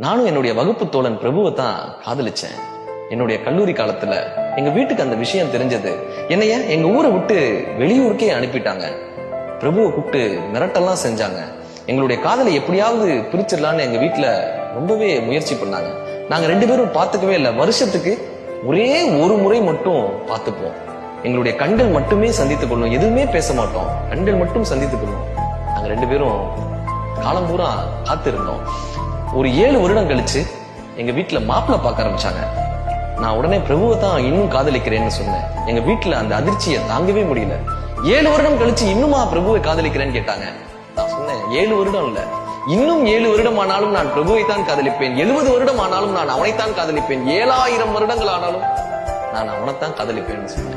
நானும் என்னுடைய வகுப்பு தோழன் பிரபுவை தான் காதலிச்சேன். என்னுடைய கல்லூரி காலத்துல எங்க வீட்டுக்கு அந்த விஷயம் தெரிஞ்சது. என்னைய எங்க ஊரை விட்டு வெளியூருக்கே அனுப்பிட்டாங்க. பிரபுவை கூப்பிட்டு மிரட்டெல்லாம் செஞ்சாங்க. எங்களுடைய காதலை எப்படியாவது பிரிச்சிடலான்னு எங்க வீட்டுல ரொம்பவே முயற்சி பண்ணாங்க. நாங்க 2 பேரும் பார்த்துக்கவே இல்லை. வருஷத்துக்கு ஒரே ஒரு முறை மட்டும் பார்த்துப்போம். எங்களுடைய கண்கள் மட்டுமே சந்தித்துக் கொள்ளும், எதுவுமே பேச மாட்டோம். கண்கள் மட்டும் சந்தித்துக் கொள்ளும். நாங்க 2 பேரும் காலம் பூரா காத்திருந்தோம். ஒரு 7 வருடம் கழிச்சு எங்க வீட்டுல மாப்பிள்ளை பார்க்க ஆரம்பிச்சாங்க. நான் உடனே பிரபுவை தான் இன்னும் காதலிக்கிறேன்னு சொன்னேன். எங்க வீட்டுல அந்த அதிர்ச்சியை தாங்கவே முடியல. 7 வருடம் கழிச்சு இன்னுமா பிரபுவை காதலிக்கிறேன்னு கேட்டாங்க. நான் சொன்னேன், 7 வருடம் இல்ல, இன்னும் 7 வருடம் ஆனாலும் நான் பிரபுவை தான் காதலிப்பேன். 70 வருடம் ஆனாலும் நான் அவனைத்தான் காதலிப்பேன். 7000 வருடங்கள் ஆனாலும் நான் அவனைத்தான் காதலிப்பேன்னு சொன்னேன்.